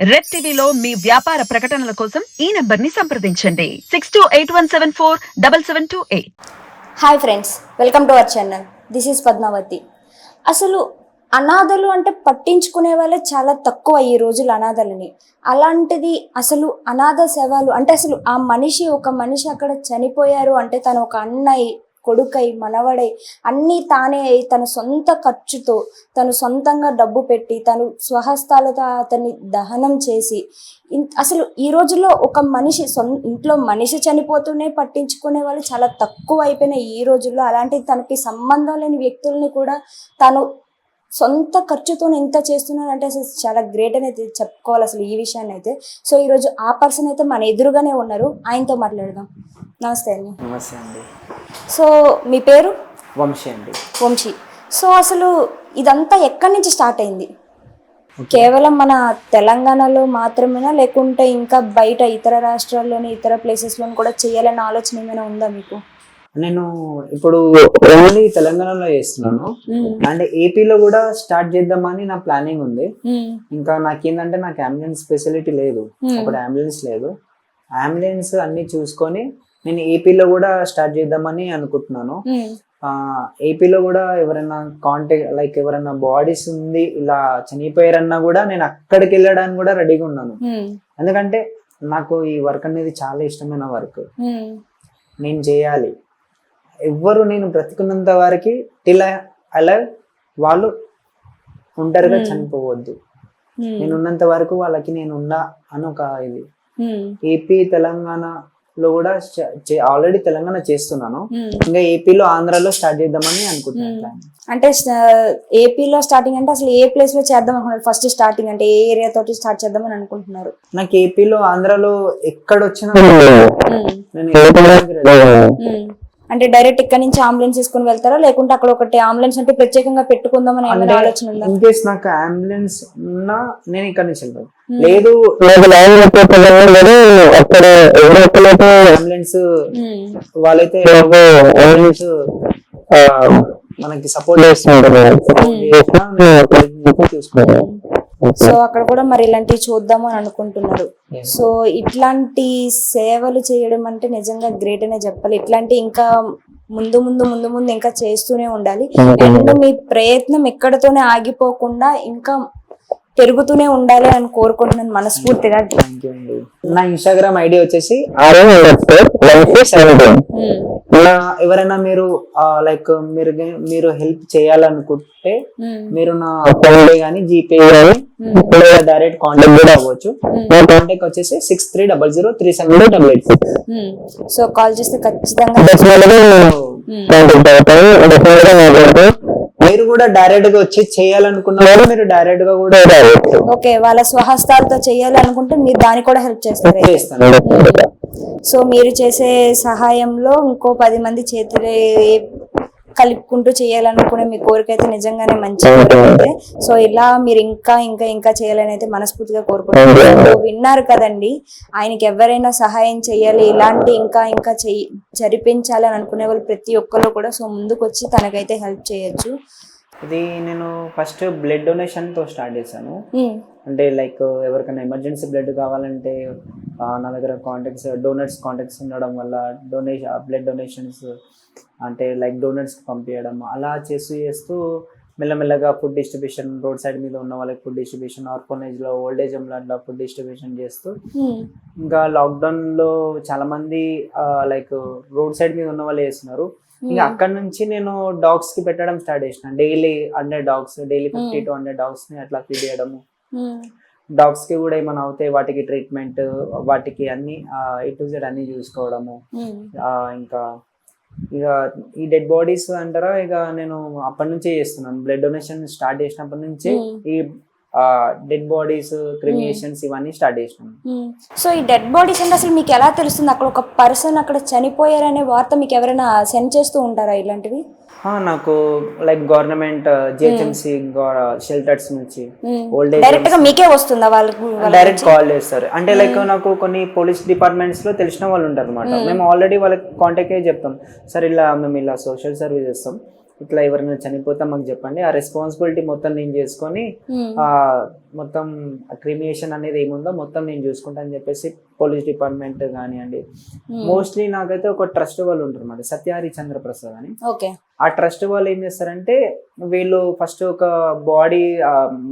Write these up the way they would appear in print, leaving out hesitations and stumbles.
Red టీవీలో మీ వ్యాపార ప్రకటనల కోసం ఈ నంబర్ని సంప్రదించండి 6281747728. Hi friends, welcome to our channel. This is Padmavathi. అసలు అనాథలు అంటే పట్టించుకునే వాళ్ళే చాలా తక్కువ ఈ రోజులు అనాథలని. అలాంటిది అసలు అనాథ శవాలు అంటే అసలు ఒక మనిషి అక్కడ చనిపోయారు అంటే తను ఒక అన్నయ్య, కొడుకై, మనవడై అన్నీ తానే అయి తన సొంత ఖర్చుతో తను సొంతంగా డబ్బు పెట్టి తను స్వహస్తాలతో అతన్ని దహనం చేసి అసలు ఈ రోజుల్లో ఒక మనిషి ఇంట్లో మనిషి చనిపోతూనే పట్టించుకునే వాళ్ళు చాలా తక్కువ అయిపోయినాయి ఈ రోజుల్లో. అలాంటిది తనకి సంబంధం లేని వ్యక్తుల్ని కూడా తను సొంత ఖర్చుతో ఎంత చేస్తున్నారంటే అసలు చాలా గ్రేట్ అనేది చెప్పుకోవాలి అసలు ఈ విషయాన్ని అయితే. సో ఈరోజు ఆ పర్సన్ అయితే మన ఎదురుగానే ఉన్నారు, ఆయనతో మాట్లాడదాం. నమస్తే అండి. నమస్తే అండి. సో మీ పేరు? వంశీ అండి. వంశీ. సో అసలు ఇదంతా ఎక్కడి నుంచి స్టార్ట్ అయింది? కేవలం మన తెలంగాణలో మాత్రమేనా, లేకుంటే ఇంకా బయట ఇతర రాష్ట్రాల్లోని ఇతర ప్లేసెస్లోని కూడా చేయాలనే ఆలోచన ఏమైనా ఉందా మీకు? నేను ఇప్పుడు ఓన్లీ తెలంగాణలో చేస్తున్నాను అండ్ ఏపీలో కూడా స్టార్ట్ చేద్దామని నా ప్లానింగ్ ఉంది. ఇంకా నాకేంటంటే నాకు అంబులెన్స్ ఫెసిలిటీ లేదు, ఒకటి అంబులెన్స్ లేదు. అంబులెన్స్ అన్ని చూసుకొని నేను ఏపీలో కూడా స్టార్ట్ చేద్దామని అనుకుంటున్నాను. ఏపీలో కూడా ఎవరైనా కాంటాక్ట్ ఎవరైనా బాడీస్ ఉంది ఇలా చనిపోయారన్నా కూడా నేను అక్కడికి వెళ్ళడానికి కూడా రెడీగా ఉన్నాను. ఎందుకంటే నాకు ఈ వర్క్ అనేది చాలా ఇష్టమైన వర్క్, నేను చేయాలి. ఎవ్వరు నేను బ్రతికున్నంత వారికి టిల్ అలా వాళ్ళు ఒంటరిగా చనిపోవద్దు, నేను ఉన్నంత వరకు వాళ్ళకి నేను ఉన్నా అని ఒక ఇది. ఏపీ తెలంగాణలో కూడా ఆల్రెడీ తెలంగాణ చేస్తున్నాను, ఇంకా ఏపీలో ఆంధ్రాలో స్టార్ట్ చేద్దామని అనుకుంటున్నాను. అంటే ఏపీలో స్టార్టింగ్ అంటే అసలు ఏ ప్లేస్ లో చేద్దాం అనుకున్నారు? ఫస్ట్ స్టార్టింగ్ అంటే ఏ ఏరియా తోటి స్టార్ట్ చేద్దామని అనుకుంటున్నారు? నాకు ఏపీలో ఆంధ్రాలో ఎక్కడ వచ్చినా నేను అంటే డైరెక్ట్ ఇక్కడ నుంచి అంబులెన్స్ తీసుకుని వెళ్తారా, లేకుంటే అక్కడ ఒకటి అంబులెన్స్ అంటే ప్రత్యేకంగా పెట్టుకుందామని ఏమైనా ఆలోచన ఉందా? ఇన్ కేస్ నాకు అంబులెన్స్ ఉన్నా నేను ఇక్కడ నుంచి వెళ్తాను, లేదు అంబులెన్స్ వాళ్ళైతే మనకి సపోర్ట్ చేస్తున్నారు చూసుకుంటారు. సో అక్కడ కూడా మరి ఇలాంటివి చూద్దాము అని అనుకుంటున్నారు. సో ఇట్లాంటి సేవలు చేయడం అంటే నిజంగా గ్రేట్ అనే చెప్పాలి. ఇట్లాంటి ఇంకా ముందు ముందు ముందు ముందు ఇంకా చేస్తూనే ఉండాలి. అండ్ మీ ప్రయత్నం ఎక్కడతోనే ఆగిపోకుండా ఇంకా పెరుగుతూనే ఉండాలి అని కోరుకుంటున్నాను మనస్ఫూర్తిగా. నా ఇన్స్టాగ్రామ్ ఐడి వచ్చేసి ఎవరైనా మీరు మీరు హెల్ప్ చేయాలనుకుంటే మీరు నా ఫోన్ పే గానీ జీపే గానీ డైరెక్ట్ కాంటాక్ట్ కూడా అవ్వచ్చు. నా కాంటాక్ట్ వచ్చేసి 63003788. సో కాల్ చేస్తే ఖచ్చితంగా మీరు కూడా డైరెక్ట్ గా వచ్చి చేయాలనుకున్న వాళ్ళు మీరు డైరెక్ట్ గా కూడా ఓకే వాళ్ళ స్వహస్తాలతో చేయాలి అనుకుంటే మీరు దాన్ని కూడా హెల్ప్ చేస్తారు. సో మీరు చేసే సహాయంలో ఇంకో 10 మంది చేతులు కలుపుకుంటూ చేయాలనుకునే మీ కోరిక అయితే నిజంగానే మంచి కోరిక. సో ఇలా మీరు ఇంకా ఇంకా ఇంకా చేయాలని అయితే మనస్ఫూర్తిగా కోరుకుంటున్నారు. విన్నారు కదండి, ఆయనకి ఎవరైనా సహాయం చేయాలి, ఇలాంటి ఇంకా ఇంకా జరిపించాలి అని అనుకునే వాళ్ళు ప్రతి ఒక్కరు కూడా సో ముందుకు వచ్చి తనకైతే హెల్ప్ చేయొచ్చు. ఇది నేను ఫస్ట్ బ్లడ్ డొనేషన్ తో స్టార్ట్ చేశాను. అంటే ఎవరికైనా ఎమర్జెన్సీ బ్లడ్ కావాలంటే నా దగ్గర డోనర్స్ కాంటాక్ట్స్ ఉండడం వల్ల బ్లడ్ డొనేషన్స్ అంటే డోనర్స్ పంపించడం అలా చేస్తూ మెల్లమెల్లగా ఫుడ్ డిస్ట్రిబ్యూషన్, రోడ్ సైడ్ మీద ఉన్న వాళ్ళకి ఫుడ్ డిస్ట్రిబ్యూషన్, ఆర్ఫనేజ్ లో ఓల్డేజ్ హోమ్ లో ఫుడ్ డిస్ట్రిబ్యూషన్ చేస్తూ ఇంకా లాక్డౌన్ లో చాలా మంది రోడ్ సైడ్ మీద ఉన్న వాళ్ళు చేస్తున్నారు. ఇంకా అక్కడ నుంచి నేను డాగ్స్ కి పెట్టడం స్టార్ట్ చేసిన. Daily 100 dogs, daily 50 to 100 dogs ని అట్లా ఫీడ్ చేయడము. డాగ్స్ కి కూడా ఏమైనా అవుతాయి వాటికి ట్రీట్మెంట్, వాటికి అన్ని A to Z అన్ని చూసుకోవడము. ఇంకా ఇక ఈ డెడ్ బాడీస్ అంటారా, ఇక నేను అప్పటి నుంచే చేస్తున్నాను. బ్లడ్ డొనేషన్ స్టార్ట్ చేసినప్పటి నుంచే ఈ డెడ్ బాడీస్, క్రిమియేషన్స్ ఇవన్నీ స్టార్ట్ చేసినాను. సో ఈ డెడ్ బాడీస్ అంటే అసలు మీకు ఎలా తెలుస్తుంది? అక్కడ ఒక పర్సన్ అక్కడ చనిపోయారనే వార్త మీకు ఎవరైనా సెండ్ చేస్తూ ఉంటారా ఇలాంటివి? నాకు గవర్నమెంట్ జిహెచ్ఎంసి షెల్టర్స్ నుంచి డైరెక్ట్ గా మీకే వస్తుందా? వాళ్ళకి డైరెక్ట్ కాల్ చేస్తారు. అంటే నాకు కొన్ని పోలీస్ డిపార్ట్మెంట్స్ లో తెలిసిన వాళ్ళు ఉంటారు అనమాట. మేము ఆల్రెడీ వాళ్ళకి కాంటాక్ట్ అయ్యి చెప్తాం, సార్ ఇలా మేము ఇలా సోషల్ సర్వీస్ చేస్తాం, ఇట్లా ఎవరైనా చనిపోతే మాకు చెప్పండి, ఆ రెస్పాన్సిబిలిటీ మొత్తం నేను చేసుకొని ఆ మొత్తం క్రిమినేషన్ అనేది ఏముందో మొత్తం నేను చూసుకుంటా అని చెప్పేసి పోలీస్ డిపార్ట్మెంట్ కానివ్వండి, మోస్ట్లీ నాకైతే ఒక ట్రస్ట్ వాళ్ళు ఉంటారు అన్నమాట, సత్య హరిచంద్ర ప్రసాద్ అని. ఓకే. ఆ ట్రస్ట్ వాళ్ళు ఏం చేస్తారంటే వీళ్ళు ఫస్ట్ ఒక బాడీ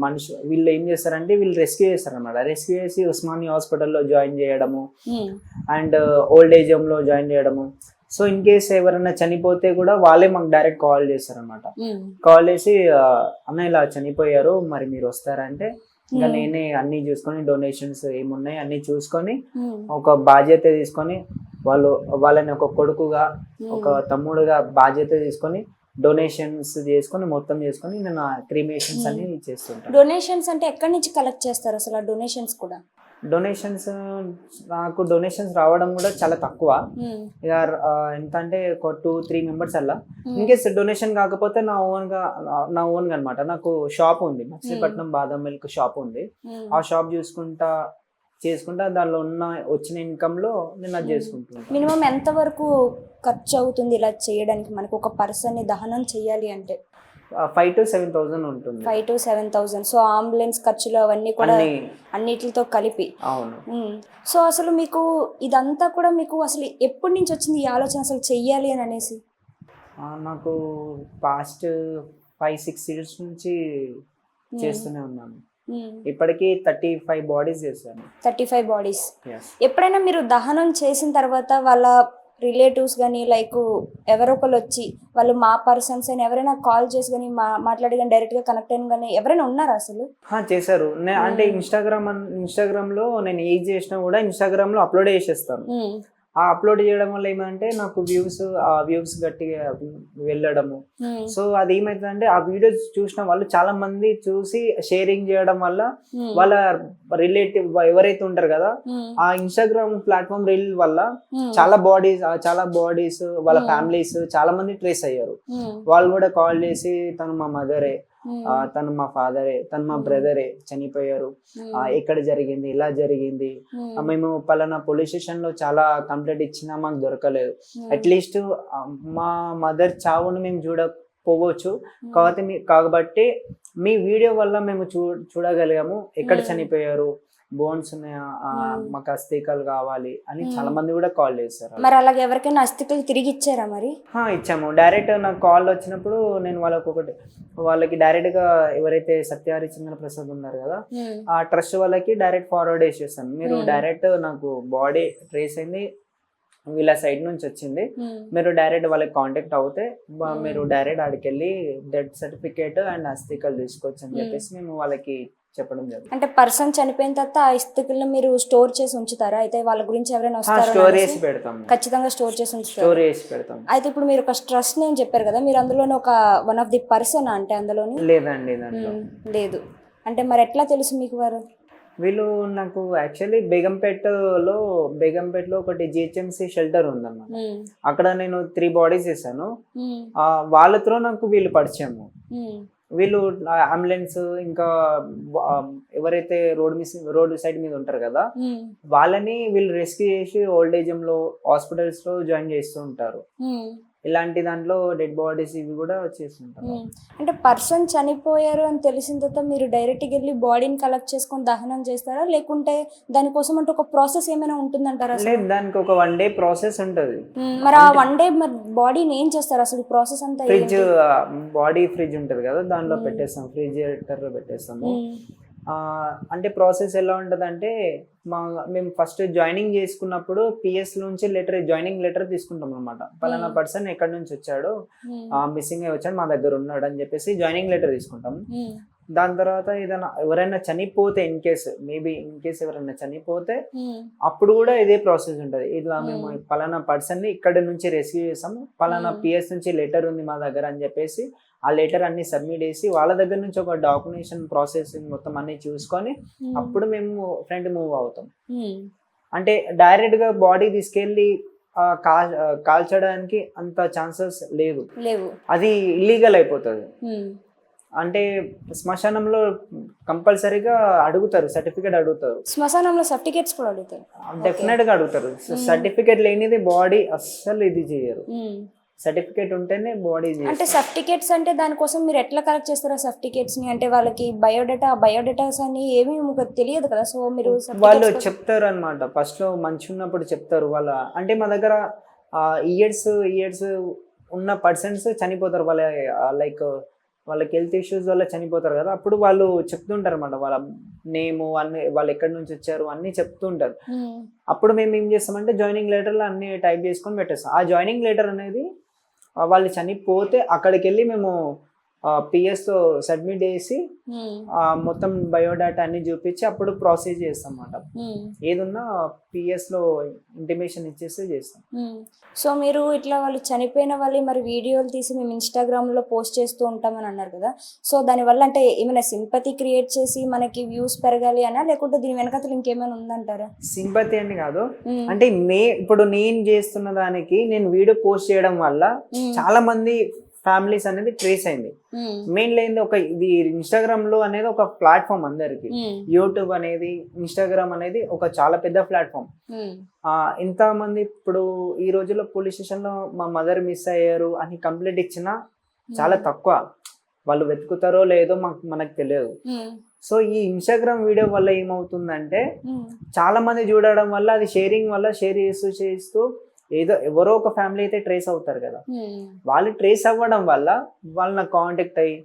మనిషి వీళ్ళు ఏం చేస్తారంటే వీళ్ళు రెస్క్యూ చేస్తారన్నమాట. రెస్క్యూ చేసి ఉస్మానియా హాస్పిటల్లో జాయిన్ చేయడము అండ్ ఓల్డ్ ఏజ్ హోమ్ లో జాయిన్ చేయడము. సో ఇన్ కేస్ ఎవరైనా చనిపోతే కూడా వాళ్ళే మాకు డైరెక్ట్ కాల్ చేస్తారనమాట. కాల్ చేసి అన్న ఇలా చనిపోయారు మరి మీరు వస్తారంటే ఇంకా నేనే అన్ని చూసుకొని డొనేషన్స్ ఏమున్నాయి అన్ని చూసుకొని ఒక బాధ్యత తీసుకొని వాళ్ళని ఒక కొడుకుగా ఒక తమ్ముడుగా బాధ్యత తీసుకొని డొనేషన్స్ చేసుకొని మొత్తం చేసుకొని నేను క్రిమేషన్స్ అన్ని చేస్తుంటాను. డొనేషన్స్ అంటే ఎక్కడి నుంచి కలెక్ట్ చేస్తారు అసలు? డొనేషన్స్ కూడా నాకు డొనేషన్స్ రావడం కూడా చాలా తక్కువ. ఇక ఎంత అంటే ఒక 2-3 మెంబర్స్ అలా. ఇన్కేస్ డొనేషన్ కాకపోతే నా ఓన్ గా అనమాట. నాకు షాప్ ఉంది, మచిలీపట్నం బాదం మిల్క్ షాప్ ఉంది. ఆ షాప్ చేసుకుంటా దానిలో వచ్చిన ఇన్కమ్ లో నేను అది చేసుకుంటున్నాను. మినిమం ఎంత వరకు ఖర్చు అవుతుంది ఇలా చేయడానికి? మనకు ఒక పర్సన్ ని దహనం చేయాలి అంటే 5,000 to 7,000 ఉంటుంది. 5,000 to 7,000. సో అంబులెన్స్ ఖర్చులు అవన్నీ కూడా అన్నిటితో కలిపి. అవును. సో అసలు మీకు ఇదంతా కూడా మీకు అసలు ఎప్పటి నుంచి వచ్చింది ఈ ఆలోచన అసలు చెయ్యాలి అని అనేసి? నాకు పాస్ట్ 5-6 years నుంచి చేస్తూనే ఉన్నాను. ఇప్పటికీ 35 బాడీస్ చేశాను. 35 బాడీస్. ఎప్పుడైనా మీరు దహనం చేసిన తర్వాత వాళ్ళ రిలేటివ్స్ కానీ లైక్ ఎవరో ఒకరు వచ్చి వాళ్ళు మా పర్సన్స్ అని ఎవరైనా కాల్ చేసి కానీ మాట్లాడి కానీ డైరెక్ట్గా కనెక్ట్ అయిన కానీ ఎవరైనా ఉన్నారా అసలు? చేశారు. అంటే ఇన్స్టాగ్రామ్ లో నేను ఏది చేసినా కూడా ఇన్స్టాగ్రామ్ లో అప్లోడ్ చేసేస్తాను. ఆ అప్లోడ్ చేయడం వల్ల ఏమంటే నాకు వ్యూస్ గట్టిగా వెళ్ళడము. సో అది ఏమైతుందంటే ఆ వీడియోస్ చూసిన వాళ్ళు చాలా మంది చూసి షేరింగ్ చేయడం వల్ల వాళ్ళ రిలేటివ్ ఎవరైతే ఉంటారు కదా ఆ ఇన్స్టాగ్రామ్ ప్లాట్ఫామ్ రీల్ వల్ల చాలా బాడీస్ వాళ్ళ ఫ్యామిలీస్ చాలా మంది ట్రేస్ అయ్యారు. వాళ్ళు కూడా కాల్ చేసి తను మా మదరే, తను మా ఫాదరే, తను మా బ్రదరే చనిపోయారు, ఎక్కడ జరిగింది, ఇలా జరిగింది, మేము పలానా పోలీస్ స్టేషన్ లో చాలా కంప్లైంట్ ఇచ్చినా మాకు దొరకలేదు, అట్లీస్ట్ మా మదర్ చావును మేము చూడకపోవచ్చు కాబట్టి మీ వీడియో వల్ల మేము చూడగలిగాము ఎక్కడ చనిపోయారు, బోన్స్ ఉన్నాయా, మాకు అస్థికలు కావాలి అని చాలా మంది కూడా కాల్ చేశారు. మరి అలాగే ఎవరికైనా అస్థికలు తిరిగి ఇచ్చారా? మరి ఇచ్చాము. డైరెక్ట్ నాకు కాల్ వచ్చినప్పుడు నేను వాళ్ళకి డైరెక్ట్ గా ఎవరైతే సత్య హరిచంద్ర ప్రసాద్ ఉన్నారు కదా ఆ ట్రస్ట్ వాళ్ళకి డైరెక్ట్ ఫార్వర్డ్ చేసేస్తాను. మీరు డైరెక్ట్ నాకు బాడీ ట్రేస్ అయింది వీళ్ళ సైడ్ నుంచి వచ్చింది, మీరు డైరెక్ట్ వాళ్ళకి కాంటాక్ట్ అవుతే మీరు డైరెక్ట్ ఆడికి వెళ్ళి డెత్ సర్టిఫికేట్ అండ్ అస్థికలు తీసుకోవచ్చు అని చెప్పేసి మేము వాళ్ళకి చెప్పడం జరిగింది. అంటే పర్సన్ చనిపోయిన తర్వాత ఆ అస్థికలను మీరు స్టోర్ చేసి ఉంచుతారా? అయితే వాళ్ళ గురించి ఎవరైనా వస్తారా? స్టోర్ చేసి పెడతాం, ఖచ్చితంగా స్టోర్ చేసి ఉంచుతారు. స్టోర్ చేసి పెడతాం. అయితే ఇప్పుడు మీరు ఒక ట్రస్ట్ నేమ్ చెప్పారు కదా, మీరు అందులోనే ఒక వన్ ఆఫ్ ది పర్సన్ అంటే అందులోని? లేదండి, లేదు. అంటే మరి ఎట్లా తెలుసు మీకు వారు? వీళ్ళు నాకు యాక్చువల్లీ బేగంపేటలో ఒకటి జిహెచ్ఎంసి షెల్టర్ ఉందన్నమాట. అక్కడ నేను 3 బాడీస్ చేశాను. వాళ్ళతో నాకు వీళ్ళు పరిచయము. వీళ్ళు అంబులెన్స్ ఇంకా ఎవరైతే రోడ్ సైడ్ మీద ఉంటారు కదా వాళ్ళని వీళ్ళు రెస్క్యూ చేసి ఓల్డ్ ఏజ్ లో హాస్పిటల్స్ లో జాయిన్ చేస్తూ ఉంటారు. ఇలాంటి దాంట్లో డెడ్ బాడీస్ ఇవి కూడా చేస్తుంటారు. అంటే పర్సన్ చనిపోయారు అని తెలిసిన తర్వాత మీరు డైరెక్ట్గా వెళ్ళి బాడీని కలెక్ట్ చేసుకొని దహనం చేస్తారా, లేకుంటే దానికోసం అంటే ఒక ప్రాసెస్ ఏమైనా ఉంటుందంటారా? లేదు, దానికి ఒక 1 day ప్రాసెస్ ఉంటుంది. మరి ఆ 1 day మరి బాడీని ఏం చేస్తారు అసలు? ప్రాసెస్ అంతా బాడీ ఫ్రిడ్జ్ ఉంటుంది కదా దానిలో పెట్టేస్తాం, ఫ్రిడ్జిరేటర్ లో పెట్టేస్తాము. అంటే ప్రాసెస్ ఎలా ఉంటుంది అంటే మేము ఫస్ట్ జాయినింగ్ చేసుకున్నప్పుడు పిఎస్ నుంచి జాయినింగ్ లెటర్ తీసుకుంటాం అనమాట. పలానా పర్సన్ ఎక్కడి నుంచి వచ్చాడు, మిస్సింగ్ అయి వచ్చాడు, మా దగ్గర ఉన్నాడు అని చెప్పేసి జాయినింగ్ లెటర్ తీసుకుంటాం. దాని తర్వాత ఎవరైనా చనిపోతే ఇన్ కేస్ ఎవరైనా చనిపోతే అప్పుడు కూడా ఇదే ప్రాసెస్ ఉంటుంది. ఇలా మేము పలానా పర్సన్ ని ఇక్కడ నుంచి రెస్క్యూ చేసాము, పలానా పిఎస్ నుంచి లెటర్ ఉంది మా దగ్గర అని చెప్పేసి ఆ లెటర్ అన్ని సబ్మిట్ చేసి వాళ్ళ దగ్గర నుంచి ఒక డాక్యుమెంటేషన్ ప్రాసెసింగ్ మొత్తం అన్ని చూసుకొని అప్పుడు మేము ఫ్రంట్ మూవ్ అవుతాం. అంటే డైరెక్ట్ గా బాడీ తీసుకెళ్లి కాల్చడానికి అంత ఛాన్సెస్ లేవు, అది ఇల్లీగల్ అయిపోతుంది. అంటే శ్మశానంలో కంపల్సరీగా అడుగుతారు, సర్టిఫికేట్ అడుగుతారు. శ్మశానంలో సర్టిఫికేట్స్ కూడా అడుగుతారు, డెఫినెట్ గా అడుగుతారు. సర్టిఫికేట్ లేనిది బాడీ అస్సలు ఇది చేయరు. సర్టిఫికేట్ ఉంటేనే బాడీ అంటే సర్టిఫికేట్స్ అంటే దానికోసం మీరు ఎట్లా కలెక్ట్ చేస్తారా సర్టిఫికేట్స్ ని? అంటే వాళ్ళకి బయోడేటాస్ అని ఏమీ మీకు తెలియదు కదా, సో మీరు వాళ్ళు చెప్తారు అనమాట. ఫస్ట్ లో మంచి ఉన్నప్పుడు చెప్తారు వాళ్ళ, అంటే మా దగ్గర ఇయర్స్ ఉన్న పర్సన్స్ చనిపోతారు వాళ్ళ, లైక్ వాళ్ళకి హెల్త్ ఇష్యూస్ వల్ల చనిపోతారు కదా, అప్పుడు వాళ్ళు చెప్తుంటారు అనమాట వాళ్ళ నేము అన్ని, వాళ్ళు ఎక్కడి నుంచి వచ్చారు అన్ని చెప్తుంటారు. అప్పుడు మేము ఏం చేస్తామంటే జాయినింగ్ లెటర్లో అన్ని టైప్ చేసుకొని పెట్టేస్తాం. ఆ జాయినింగ్ లెటర్ అనేది వాళ్ళు చనిపోతే అక్కడికి వెళ్ళి మేము పిఎస్లో సబ్మిట్ చేసి మొత్తం బయోడాటా అన్ని చూపించి అప్పుడు ప్రాసెస్ చేస్తాం అన్నమాట. ఏదున్నా పిఎస్లో ఇంటిమేషన్ ఇచ్చేస్తే చేస్తాం. సో మీరు ఇట్లా వాళ్ళు చనిపోయిన వాళ్ళు మరి వీడియోలు తీసి మేము ఇన్స్టాగ్రామ్లో పోస్ట్ చేస్తూ ఉంటామని అన్నారు కదా, సో దానివల్ల అంటే ఏమైనా సింపతి క్రియేట్ చేసి మనకి వ్యూస్ పెరగాలి అనా, లేకుంటే దీని వెనకాల ఇంకేమైనా ఉందంటారా? సింపతి అని కాదు, అంటే ఇప్పుడు నేను చేస్తున్న దానికి నేను వీడియో పోస్ట్ చేయడం వల్ల చాలా మంది ఫ్యామిలీస్ అనేది ట్రేస్ అయింది. మెయిన్లీ ఏంది, ఒక ఇది ఇన్స్టాగ్రామ్ లో అనేది ఒక ప్లాట్ఫామ్ అందరికి. యూట్యూబ్ అనేది, ఇన్స్టాగ్రామ్ అనేది ఒక చాలా పెద్ద ప్లాట్ఫామ్. ఇంత మంది ఇప్పుడు ఈ రోజుల్లో పోలీస్ స్టేషన్ లో మా మదర్ మిస్ అయ్యారు అని కంప్లైంట్ ఇచ్చినా చాలా తక్కువ, వాళ్ళు వెతుకుతారో లేదో మనకు తెలియదు. సో ఈ ఇన్స్టాగ్రామ్ వీడియో వల్ల ఏమవుతుందంటే చాలా మంది చూడడం వల్ల, అది షేరింగ్ వల్ల, షేర్ చేస్తూ ఏదో ఎవరో ఒక ఫ్యామిలీ అయితే ట్రేస్ అవుతారు కదా, వాళ్ళు ట్రేస్ అవ్వడం వల్ల వాళ్ళు నాకు కాంటాక్ట్ అయ్యి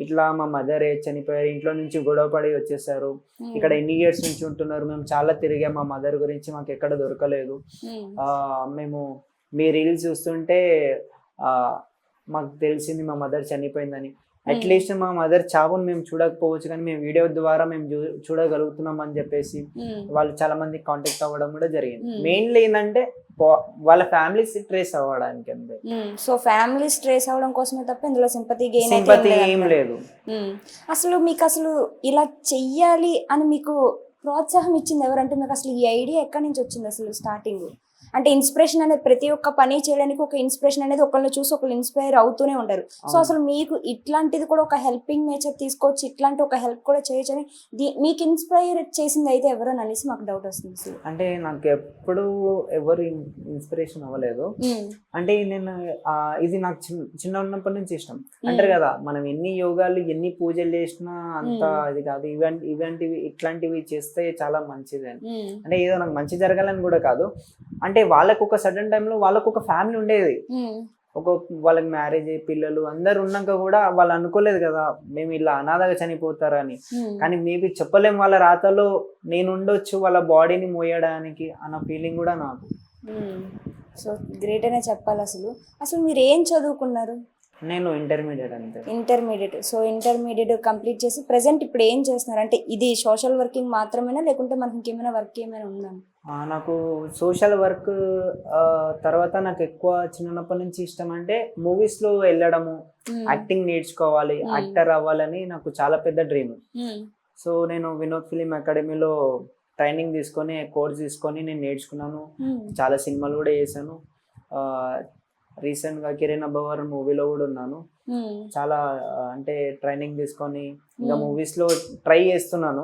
ఇట్లా మా మదర్ చనిపోయారు, ఇంట్లో నుంచి గొడవ పడి వచ్చేసారు, ఇక్కడ ఎన్ని ఇయర్స్ నుంచి ఉంటున్నారు, మేము చాలా తిరిగాం, మా మదర్ గురించి మాకు ఎక్కడ దొరకలేదు, మేము మీ రీల్స్ చూస్తుంటే మాకు తెలిసింది మా మదర్ చనిపోయిందని. అట్లీస్ట్ మా మదర్ చావుని మేము చూడకపోవచ్చు కానీ మేము వీడియో ద్వారా మేము చూడగలుగుతున్నాం అని చెప్పేసి వాళ్ళు చాలా మంది కాంటాక్ట్ అవ్వడం కూడా జరిగింది. మెయిన్లీ ఏంటంటే వాళ్ళ ఫ్యామిలీస్ ట్రేస్ అవ్వడానికి అంతే. సో ఫ్యామిలీస్ ట్రేస్ అవ్వడం కోసమే తప్ప ఇందులో సింపతి ఏం లేదు. అసలు మీకు అసలు ఇలా చెయ్యాలి అని మీకు ప్రోత్సాహం ఇచ్చింది ఎవరంటే, మీకు అసలు ఈ ఐడియా ఎక్కడి నుంచి వచ్చింది అసలు స్టార్టింగ్? అంటే ఇన్స్పిరేషన్ అనేది ప్రతి ఒక్క పని చేయడానికి ఒక ఇన్స్పిరేషన్ అనేది ఒకళ్ళని చూసి ఒకళ్ళు ఇన్స్పైర్ అవుతూనే ఉంటారు. సో అసలు మీకు ఇట్లాంటిది కూడా ఒక హెల్పింగ్ నేచర్ తీసుకోవచ్చు, ఇట్లాంటి ఒక హెల్ప్ కూడా చేయొచ్చని మీకు ఇన్స్పైర్ చేసింది అయితే ఎవరని అనేసి మాకు డౌట్ వస్తుంది. అంటే నాకు ఎప్పుడు ఎవరు ఇన్స్పిరేషన్ అవ్వలేదు. అంటే నేను ఇది నాకు చిన్న ఉన్నప్పటి నుంచి ఇష్టం. అంటారు కదా, మనం ఎన్ని యోగాలు ఎన్ని పూజలు చేసినా అంత ఇది కాదు, ఇట్లాంటివి చేస్తే చాలా మంచిది అని. అంటే ఏదో నాకు మంచి జరగాలని కూడా కాదు, అంటే వాళ్ళకు ఒక సడన్ టైంలో వాళ్ళకు ఒక ఫ్యామిలీ ఉండేది, వాళ్ళకి మ్యారేజ్ అయ్యి పిల్లలు అందరు ఉన్నాక కూడా వాళ్ళు అనుకోలేదు కదా మేము ఇలా అనాథగా చనిపోతారని. కానీ మేబీ చెప్పలేం, వాళ్ళ రాతలో నేను ఉండొచ్చు వాళ్ళ బాడీని మోయడానికి అన్న ఫీలింగ్ కూడా నాకు. సో గ్రేట్ అనే చెప్పాలి. అసలు మీరు ఏం చదువుకున్నారు? నేను ఇంటర్మీడియట్ అంతే. ఇంటర్మీడియట్. సో ఇంటర్మీడియట్ కంప్లీట్ చేసి ప్రెసెంట్ ఇప్పుడు ఏం చేస్తున్నారు? అంటే ఇది సోషల్ వర్కింగ్ మాత్రమేనా, లేకుంటే మనకి ఇంకేమైనా వర్క్ ఏమైనా ఉందా? నాకు సోషల్ వర్క్ తర్వాత నాకు ఎక్కువ చిన్నప్పటి నుంచి ఇష్టం అంటే మూవీస్ లో వెళ్ళడము, యాక్టింగ్ నేర్చుకోవాలి, యాక్టర్ అవ్వాలని నాకు చాలా పెద్ద డ్రీమ్. సో నేను వినోద్ ఫిలిం అకాడమీలో ట్రైనింగ్ తీసుకొని కోర్స్ తీసుకొని నేను నేర్చుకున్నాను, చాలా సినిమాలు కూడా చేశాను. రీసెంట్ గా కిరణ్ అబ్బవర్ మూవీలో కూడా ఉన్నాను. చాలా అంటే ట్రైనింగ్ తీసుకొని ఇంకా మూవీస్ లో ట్రై చేస్తున్నాను.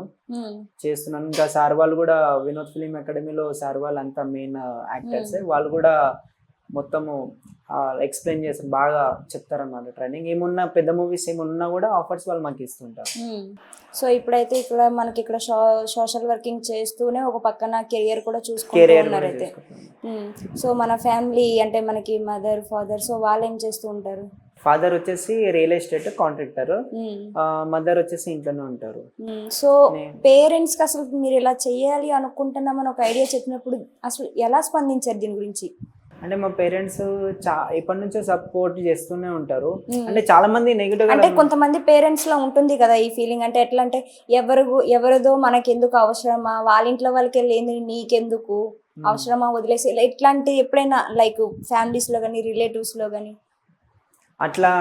ఇంకా సార్ వాళ్ళు కూడా వినోద్ ఫిలిం అకాడమీలో సార్ వాళ్ళు అంతా మెయిన్ యాక్టర్స్, వాళ్ళు కూడా మొత్తము ఎక్స్ప్లెయిన్ చేసి బాగా చెప్తారన్నమాట. ట్రైనింగ్ ఏమున్నా పెద్ద మూవీస్ ఏమున్నా కూడా ఆఫర్స్ వాళ్ళు మాకు ఇస్తుంటారు. సో ఇప్పుడైతే ఇక్కడ మనకి ఇక్కడ సోషల్ వర్కింగ్ చేస్తూనే ఒక పక్కన కెరియర్ కూడా చూసుకుంటున్నారు అయితే. సో మన ఫ్యామిలీ అంటే మనకి మదర్ ఫాదర్, సో వాళ్ళు ఏం చేస్తూ ఉంటారు? ఫాదర్ వచ్చేసి రియల్ ఎస్టేట్ కాంట్రాక్టర్, మదర్ వచ్చేసి ఇంట్లోనే ఉంటారు. సో పేరెంట్స్ కి అసలు మీరు ఇలా చెయ్యాలి అనుకుంటున్నామని ఒక ఐడియా చెప్పినప్పుడు అసలు ఎలా స్పందించారు దీని గురించి? అంటే మా పేరెంట్స్ ఎప్పటి నుంచో సపోర్ట్ చేస్తూనే ఉంటారు. అంటే చాలా మంది నెగిటివ్, అంటే కొంతమంది పేరెంట్స్ లో ఉంటుంది కదా ఈ ఫీలింగ్, అంటే ఎట్లా అంటే ఎవరిదో మనకెందుకు అవసరమా, వాళ్ళ ఇంట్లో వాళ్ళకి వెళ్ళి నీకెందుకు అవసరమా వదిలేసి, ఇట్లాంటి ఎప్పుడైనా లైక్ ఫ్యామిలీస్ లో కానీ రిలేటివ్స్ లో కానీ అట్లా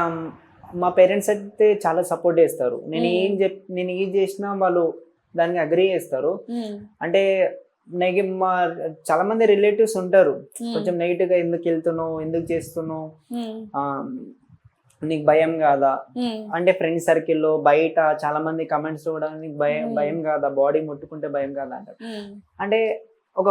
మా పేరెంట్స్ అయితే చాలా సపోర్ట్ చేస్తారు. నేను ఏం చేసినా వాళ్ళు దానికి అగ్రీ చేస్తారు. అంటే చాలా మంది రిలేటివ్స్ ఉంటారు కొంచెం నెగిటివ్ గా, ఎందుకు వెళ్తున్నావు, ఎందుకు చేస్తున్నావు, నీకు భయం కాదా, అంటే ఫ్రెండ్ సర్కిల్లో బయట చాలా మంది కమెంట్స్ కూడా నీకు భయం కాదా, బాడీ ముట్టుకుంటే భయం కాదా అంటారు. అంటే ఒక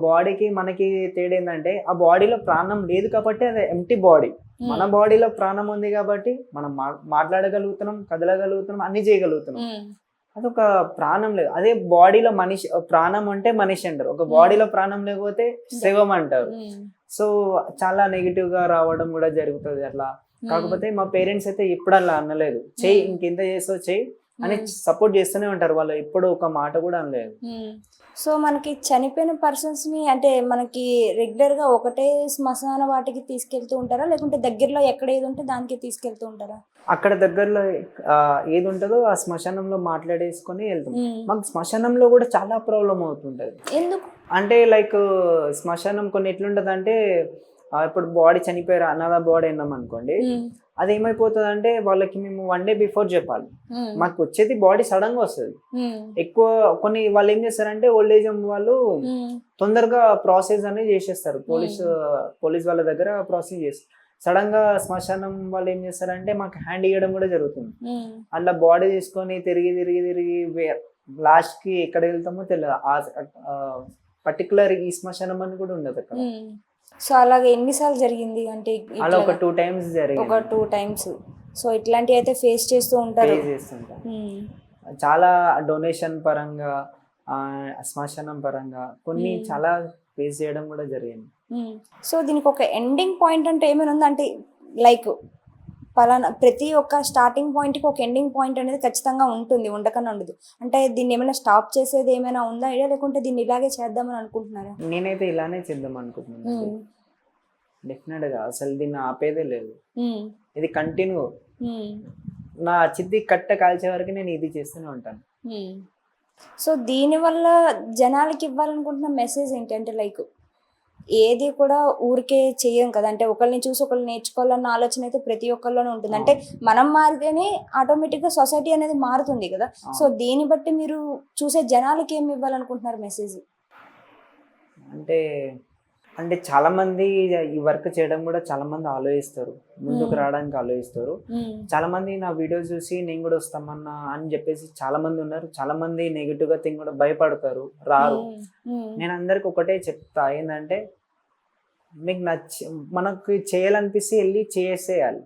బాడీకి మనకి తేడా ఏంటంటే ఆ బాడీలో ప్రాణం లేదు కాబట్టి అది ఎంటీ బాడీ. మన బాడీలో ప్రాణం ఉంది కాబట్టి మనం మాట్లాడగలుగుతున్నాం, కదలగలుగుతున్నాం, అన్ని చేయగలుగుతున్నాం. అదొక ప్రాణం లేదు. అదే బాడీలో మనిషి ప్రాణం అంటే మనిషి అంటారు, ఒక బాడీలో ప్రాణం లేకపోతే శవం అంటారు. సో చాలా నెగిటివ్ గా రావడం కూడా జరుగుతుంది అట్లా. కాకపోతే మా పేరెంట్స్ అయితే ఎప్పుడు అలా అనలేదు, చెయ్యి ఇంకెంత చేస్తావు చెయ్యి అని సపోర్ట్ చేస్తూనే ఉంటారు. వాళ్ళు ఎప్పుడు ఒక మాట కూడా అనలేదు. సో మనకి చనిపోయిన పర్సన్స్ ని అంటే మనకి రెగ్యులర్ గా ఒకటే శ్మశాన వాటికి తీసుకెళ్తూ ఉంటారా, లేకుంటే దగ్గరలో ఎక్కడ ఏది ఉంటే దానికి తీసుకెళ్తూ ఉంటారా? అక్కడ దగ్గరలో ఏది ఉంటుందో ఆ శ్మశానంలో మాట్లాడేసుకొని వెళ్తాం. మాకు శ్మశానంలో కూడా చాలా ప్రాబ్లం అవుతుంటది. ఎందుకు అంటే లైక్ శ్మశానం కొన్ని ఎట్లుంటది అంటే, ఇప్పుడు బాడీ చనిపోయారు అనాథ బాడీ అన్నాం అనుకోండి, అది ఏమైపోతుంది అంటే వాళ్ళకి మేము 1 day బిఫోర్ చెప్పాలి. మాకు వచ్చేది బాడీ సడన్ గా వస్తుంది. ఎక్కువ కొన్ని వాళ్ళు ఏం చేస్తారంటే ఓల్డ్ ఏజ్ వాళ్ళు తొందరగా ప్రాసెస్ అనేది చేసేస్తారు. పోలీస్ వాళ్ళ దగ్గర ప్రాసెస్ చేస్తారు. సడన్ గా శ్మశానం వాళ్ళు ఏం చేస్తారంటే మాకు హ్యాండ్ ఇవ్వడం కూడా జరుగుతుంది. అట్లా బాడీ తీసుకొని తిరిగి తిరిగి తిరిగి లాస్ట్ కి ఎక్కడ వెళ్తామో తెలియదు. పర్టికులర్ ఈ శ్మశానం అని కూడా ఉండదు అక్కడ. సో అలాగే ఎన్నిసార్లు జరిగింది అంటే? అలా ఒక 2 times జరిగింది. ఒక 2 times. సో ఇట్లాంటివి అయితే ఫేస్ చేస్తూ ఉంటారు. చాలా డొనేషన్ పరంగా, శ్మశానం పరంగా కొన్ని చాలా ఫేస్ చేయడం కూడా జరిగింది. సో దీనికి ఒక ఎండింగ్ పాయింట్ అంటే ఏమైనా ఉందా? అంటే లైక్ పలానా ప్రతి ఒక్క స్టార్టింగ్ పాయింట్కి ఒక ఎండింగ్ పాయింట్ అనేది ఖచ్చితంగా ఉంటుంది, ఉండకన్నా ఉండదు. అంటే దీన్ని ఏమైనా స్టాప్ చేసేది ఏమైనా ఉందా ఐడియా, లేకుంటే దీన్ని ఇలాగే చేద్దామని అనుకుంటున్నారా? నేనైతే ఇలానే చేద్దాం అనుకుంటున్నాను. డెఫినెట్ గా అసలు దీన్ని ఆపేదే లేదు. ఇది కంటిన్యూ. నా చిద్ది కట్ట కాల్చే వరకు నేను ఇది చేస్తూనే ఉంటాను. సో దీనివల్ల జనాలకి ఇవ్వాలనుకుంటున్న మెసేజ్ ఏంటి అంటే, లైక్ ఏది కూడా ఊరికే చెయ్యం కదా, అంటే ఒకరిని చూసి ఒకళ్ళు నేర్చుకోవాలన్న ఆలోచన అయితే ప్రతి ఒక్కరిలోనే ఉంటుంది. అంటే మనం మారితేనే ఆటోమేటిక్గా సొసైటీ అనేది మారుతుంది కదా. సో దీన్ని బట్టి మీరు చూసే జనాలకి ఏమి ఇవ్వాలనుకుంటున్నారు మెసేజ్? అంటే చాలా మంది ఈ వర్క్ చేయడం కూడా చాలా మంది ఆలోచిస్తారు, ముందుకు రావడానికి ఆలోచిస్తారు. చాలా మంది నా వీడియోస్ చూసి నేను కూడా వస్తామన్నా అని చెప్పేసి చాలా మంది ఉన్నారు. చాలా మంది నెగిటివ్ గా థింక్ కూడా భయపడతారు, రారు. నేను అందరికి ఒకటే చెప్తా, ఏంటంటే మీకు మనకు చేయాలనిపిస్తే వెళ్ళి చేసేయాలి.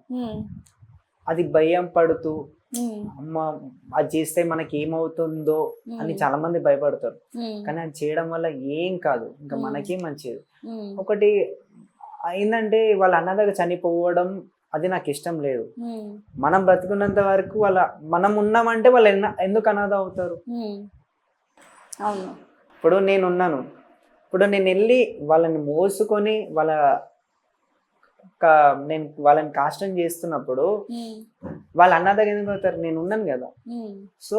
అది భయం పడుతూ అమ్మ అది చేస్తే మనకి ఏమవుతుందో అని చాలా మంది భయపడతారు. కానీ అది చేయడం వల్ల ఏం కాదు, ఇంకా మనకే మంచిది. ఒకటి ఏంటంటే వాళ్ళ అన్నదాకా చనిపోవడం అది నాకు ఇష్టం లేదు. మనం బ్రతికున్నంత వరకు మనం ఉన్నామంటే వాళ్ళు ఎందుకు అనాథ అవుతారు? అవును. ఇప్పుడు నేనున్నాను, ఇప్పుడు నేను వెళ్ళి వాళ్ళని మోసుకొని నేను వాళ్ళని కాష్టం చేస్తున్నప్పుడు వాళ్ళ అన్నదాకా ఎందుకు అవుతారు? నేను ఉన్నాను కదా. సో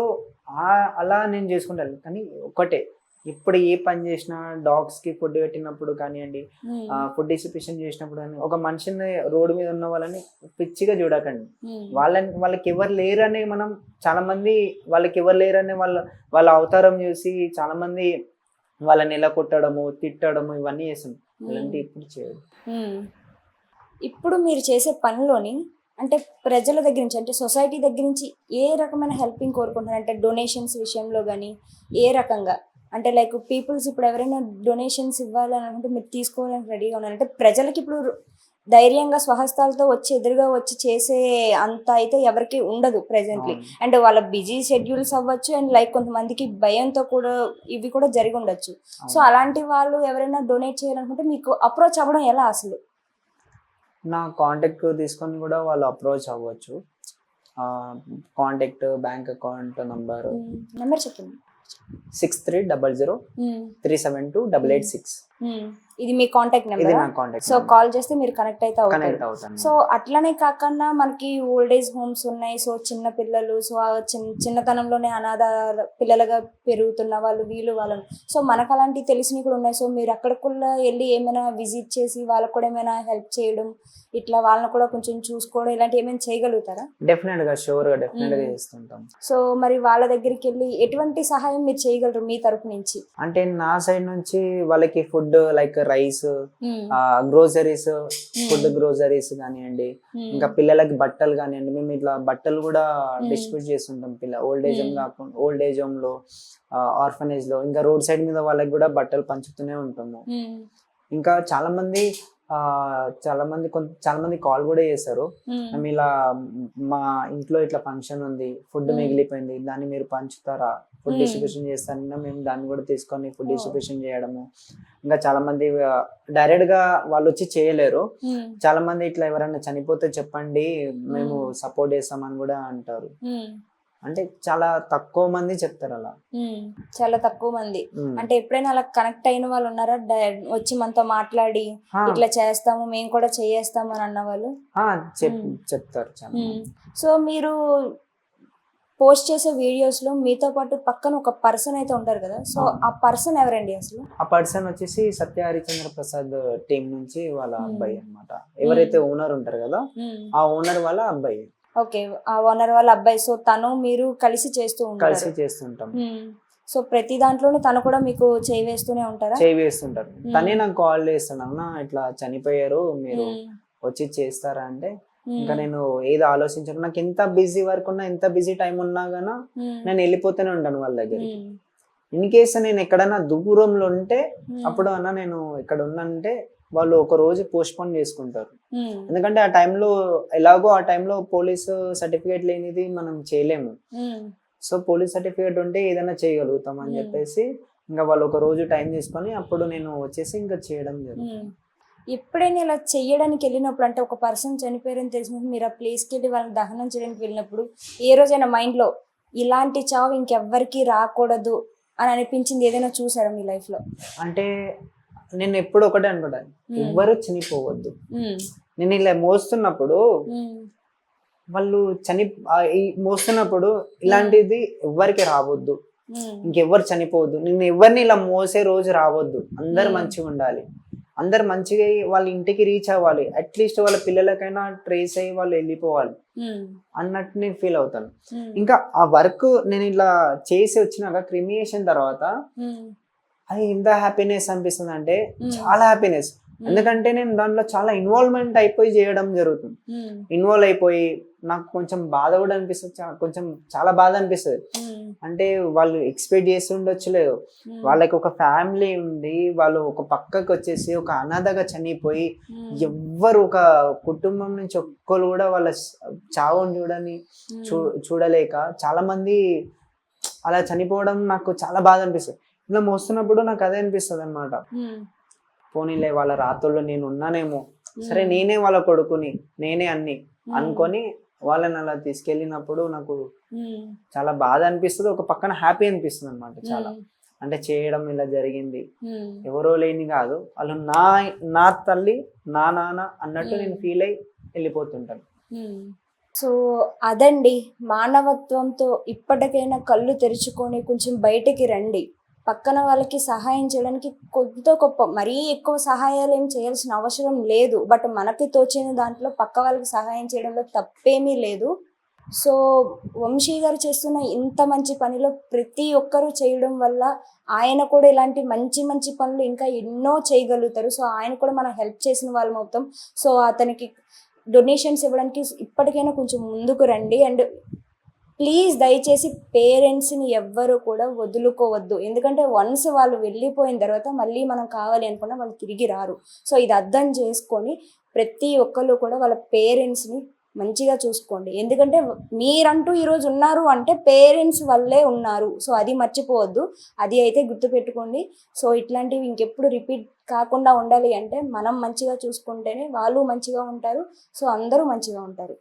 అలా నేను చేసుకుంటాను. కానీ ఒకటే, ఇప్పుడు ఏ పని చేసినా డాగ్స్ కి ఫుడ్ పెట్టినప్పుడు కానివ్వండి, ఫుడ్ డిస్ట్రిబ్యూషన్ చేసినప్పుడు కానీ, ఒక మనిషిని రోడ్డు మీద ఉన్న వాళ్ళని పిచ్చిగా చూడకండి. వాళ్ళకి ఎవరు లేరని మనం చాలా మంది వాళ్ళకి ఎవరు లేరని వాళ్ళ అవతారం చూసి చాలా మంది వాళ్ళని ఎలా కొట్టడము, తిట్టడము ఇవన్నీ చేస్తాం. అలాంటి ఇప్పుడు చేయదు. ఇప్పుడు మీరు చేసే పనిలోని అంటే ప్రజల దగ్గర నుంచి, అంటే సొసైటీ దగ్గర నుంచి ఏ రకమైన హెల్పింగ్ కోరుకుంటున్నారు? అంటే డొనేషన్స్ విషయంలో కానీ ఏ రకంగా, అంటే లైక్ పీపుల్స్ ఇప్పుడు ఎవరైనా డొనేషన్స్ ఇవ్వాలని అనుకుంటే మీరు తీసుకోవడానికి రెడీగా ఉన్నారు. అంటే ప్రజలకి ఇప్పుడు ధైర్యంగా స్వహస్తాలతో ఎదురుగా వచ్చి చేసే అంత అయితే ఎవరికి ఉండదు ప్రెసెంట్లీ. అండ్ వాళ్ళ బిజీ షెడ్యూల్స్ అవ్వచ్చు, అండ్ లైక్ కొంతమందికి భయంతో కూడా ఇవి కూడా జరిగి ఉండొచ్చు. సో అలాంటి వాళ్ళు ఎవరైనా డొనేట్ చేయాలనుకుంటే మీకు అప్రోచ్ అవ్వడం ఎలా? అసలు నా కాంటాక్ట్ తీసుకొని కూడా వాళ్ళు అప్రోచ్ అవ్వచ్చు. కాంటాక్ట్ బ్యాంక్ అకౌంట్ నెంబర్ చెప్పండి. 6300372886. ఇది మీ కాంటాక్ట్ నెంబర్. సో కాల్ చేస్తే మీరు కనెక్ట్ అయితే అవుతారు. సో అట్లనే కాకుండా మనకి ఓల్డ్ ఏజ్ హోమ్స్ ఉన్నాయి. సో చిన్న పిల్లలు, సో చిన్నతనంలోనే అనాథ పిల్లలుగా పెరుగుతున్న వాళ్ళు వాళ్ళని, సో మనకు అలాంటివి తెలిసినవి కూడా ఉన్నాయి. సో మీరు అక్కడికల్లా వెళ్ళి ఏమైనా విజిట్ చేసి వాళ్ళకు కూడా ఏమైనా హెల్ప్ చేయడం, ఇట్లా వాళ్ళని కూడా కొంచెం చూసుకోవడం, ఇలాంటివి ఏమైనా చేయగలుగుతారా? డెఫినెట్ గా, షూర్ గా, డెఫినెట్ గా చేస్తుంటాం. సో మరి వాళ్ళ దగ్గరికి వెళ్ళి ఎటువంటి సహాయం మీరు చేయగలరు మీ తరపు నుంచి? అంటే నా సైడ్ నుంచి వాళ్ళకి food food like rice, groceries, food groceries కానివ్వండి, ఇంకా పిల్లలకి బట్టలు కానివ్వండి, మేము ఇట్లా బట్టలు కూడా డిస్ట్రిబ్యూట్ చేస్తుంటాం. ఓల్డ్ ఏజ్ హోమ్ లో, ఆర్ఫనేజ్ లో, ఇంకా రోడ్ సైడ్ మీద వాళ్ళకి కూడా బట్టలు పంచుతూనే ఉంటాము. ఇంకా చాలా మంది కాల్ కూడా చేస్తారు, మేము ఇలా మా ఇంట్లో ఇట్లా ఫంక్షన్ ఉంది, ఫుడ్ మిగిలిపోయింది, దాన్ని మీరు పంచుతారా, ఫుడ్ డిస్ట్రిబ్యూషన్ చేస్తారన్నా మేము దాన్ని కూడా తీసుకొని ఫుడ్ డిస్ట్రిబ్యూషన్ చేయడము. ఇంకా చాలా మంది డైరెక్ట్ గా వాళ్ళు వచ్చి చేయలేరు, చాలా మంది ఇట్లా ఎవరైనా చనిపోతే చెప్పండి మేము సపోర్ట్ చేస్తామని కూడా అంటారు. అంటే చాలా తక్కువ మంది చెప్తారు అలా, చాలా తక్కువ మంది. అంటే ఎప్పుడైనా అలా కనెక్ట్ అయిన వాళ్ళు ఉన్నారా, వచ్చి మనతో మాట్లాడి ఇట్లా చేస్తాము మేము కూడా చేస్తాము అని అన్న వాళ్ళు? చెప్తారు చాలా. సో మీరు పోస్ట్ చేసే వీడియోస్ లో మీతో పాటు పక్కన ఒక పర్సన్ అయితే ఉంటారు కదా, సో ఆ పర్సన్ ఎవరండి అసలు? ఆ పర్సన్ వచ్చేసి సత్య హరిచంద్ర ప్రసాద్ టీం నుంచి వాళ్ళ అబ్బాయి అన్నమాట. ఎవరైతే ఓనర్ ఉంటారు కదా, ఆ ఓనర్ వాళ్ళ అబ్బాయి. ఓకే, ఆ ఓనర్ వాళ్ళ అబ్బాయి. సో తను మీరు కలిసి చేస్తుంటాం. సో ప్రతి దాంట్లోనూ తను కూడా మీకు చేయి వేస్తుంటారు. తనే నాకు కాల్ చేస్తాను, అన్న ఇట్లా చనిపోయారు మీరు వచ్చి చేస్తారా అంటే, ఇంకా నేను ఏదో ఆలోచించాను, నాకు ఎంత బిజీ వర్క్ ఉన్నా, ఎంత బిజీ టైం ఉన్నా గానా నేను వెళ్ళిపోతూనే ఉంటాను వాళ్ళ దగ్గరికి. ఇన్ కేస్ నేను ఎక్కడైనా దూరంలో ఉంటే అప్పుడు అన్న నేను ఇక్కడ ఉన్నానంటే వాళ్ళు ఒక రోజు పోస్ట్ పోన్ చేసుకుంటారు. ఎందుకంటే ఆ టైంలో ఎలాగో ఆ టైంలో పోలీసు సర్టిఫికేట్ లేనిది మనం చేయలేము. సో పోలీస్ సర్టిఫికేట్ ఉంటే ఏదైనా చేయగలుగుతాం అని చెప్పేసి ఇంకా వాళ్ళు ఒక రోజు టైం తీసుకొని అప్పుడు నేను వచ్చేసి ఇంకా చేయడం జరుగుతుంది. ఎప్పుడైనా ఇలా చెయ్యడానికి వెళ్ళినప్పుడు, అంటే ఒక పర్సన్ చనిపోయారని తెలిసినప్పుడు మీరు ఆ ప్లేస్కి వెళ్ళి వాళ్ళని దహనం చేయడానికి వెళ్ళినప్పుడు ఏ రోజైనా మైండ్లో ఇలాంటి చావు ఇంకెవ్వరికి రాకూడదు అని అనిపించింది ఏదైనా చూసారా మీ లైఫ్ లో? అంటే నేను ఎప్పుడు ఒకటే అనుకుంటాను, ఎవ్వరు చనిపోవద్దు. నేను ఇలా మోస్తున్నప్పుడు వాళ్ళు మోస్తున్నప్పుడు ఇలాంటిది ఎవ్వరికి రావద్దు, ఇంకెవ్వరు చనిపోవద్దు, నేను ఎవరిని ఇలా మోసే రోజు రావద్దు. అందరు మంచిగా ఉండాలి, అందరు మంచిగా వాళ్ళ ఇంటికి రీచ్ అవ్వాలి, అట్లీస్ట్ వాళ్ళ పిల్లలకైనా ట్రేస్ అయ్యి వాళ్ళు వెళ్ళిపోవాలి అన్నట్టు నేను ఫీల్ అవుతాను. ఇంకా ఆ వర్క్ నేను ఇలా చేసి వచ్చినాక క్రిమియేషన్ తర్వాత అది ఎంత హ్యాపీనెస్ అనిపిస్తుంది అంటే చాలా హ్యాపీనెస్. ఎందుకంటే నేను దాంట్లో చాలా ఇన్వాల్వ్మెంట్ అయిపోయి చేయడం జరుగుతుంది. ఇన్వాల్వ్ అయిపోయి నాకు కొంచెం బాధ కూడా అనిపిస్తుంది, కొంచెం చాలా బాధ అనిపిస్తుంది. అంటే వాళ్ళు ఎక్స్పెక్ట్ చేసి ఉండొచ్చులేదు, వాళ్ళకి ఒక ఫ్యామిలీ ఉండి వాళ్ళు ఒక పక్కకి వచ్చేసి ఒక అనాథగా చనిపోయి ఎవ్వరు ఒక కుటుంబం నుంచి ఒక్కరు కూడా వాళ్ళ చావుని చూడలేక చాలా మంది అలా చనిపోవడం నాకు చాలా బాధ అనిపిస్తుంది. ఇలా మోస్తున్నప్పుడు నాకు అదే అనిపిస్తుంది అనమాట, పోనీలే వాళ్ళ రాత్రుల్లో నేను ఉన్నానేమో, సరే నేనే వాళ్ళ కొడుకుని నేనే అన్ని అనుకొని వాళ్ళని అలా తీసుకెళ్ళినప్పుడు నాకు చాలా బాధ అనిపిస్తుంది, ఒక పక్కన హ్యాపీ అనిపిస్తుంది అనమాట చాలా. అంటే చేయడం ఇలా జరిగింది, ఎవరో లేని కాదు, వాళ్ళు నా తల్లి నా నాన్న అన్నట్టు నేను ఫీల్ అయ్యి వెళ్ళిపోతుంటాను. సో అదండి, మానవత్వంతో ఇప్పటికైనా కళ్ళు తెరుచుకొని కొంచెం బయటికి రండి. పక్కన వాళ్ళకి సహాయం చేయడానికి కొంత గొప్ప, మరీ ఎక్కువ సహాయాలు ఏం చేయాల్సిన అవసరం లేదు, బట్ మనకి తోచిన దాంట్లో పక్క వాళ్ళకి సహాయం చేయడంలో తప్పేమీ లేదు. సో వంశీ గారు చేస్తున్న ఇంత మంచి పనిలో ప్రతి ఒక్కరూ చేయడం వల్ల ఆయన కూడా ఇలాంటి మంచి మంచి పనులు ఇంకా ఎన్నో చేయగలుగుతారు. సో ఆయన కూడా మనం హెల్ప్ చేసిన వాళ్ళం అవుతాం. సో అతనికి డొనేషన్స్ ఇవ్వడానికి ఇప్పటికైనా కొంచెం ముందుకు రండి. అండ్ ప్లీజ్ దయచేసి పేరెంట్స్ని ఎవ్వరూ కూడా వదులుకోవద్దు, ఎందుకంటే వన్స్ వాళ్ళు వెళ్ళిపోయిన తర్వాత మళ్ళీ మనం కావాలి అనుకున్నా వాళ్ళు తిరిగి రారు. సో ఇది అర్థం చేసుకొని ప్రతి ఒక్కళ్ళు కూడా వాళ్ళ పేరెంట్స్ని మంచిగా చూసుకోండి. ఎందుకంటే మీరంటూ ఈరోజు ఉన్నారు అంటే పేరెంట్స్ వల్లే ఉన్నారు. సో అది మర్చిపోవద్దు, అది అయితే గుర్తుపెట్టుకోండి. సో ఇట్లాంటివి ఇంకెప్పుడు రిపీట్ కాకుండా ఉండాలి అంటే మనం మంచిగా చూసుకుంటేనే వాళ్ళు మంచిగా ఉంటారు. సో అందరూ మంచిగా ఉంటారు.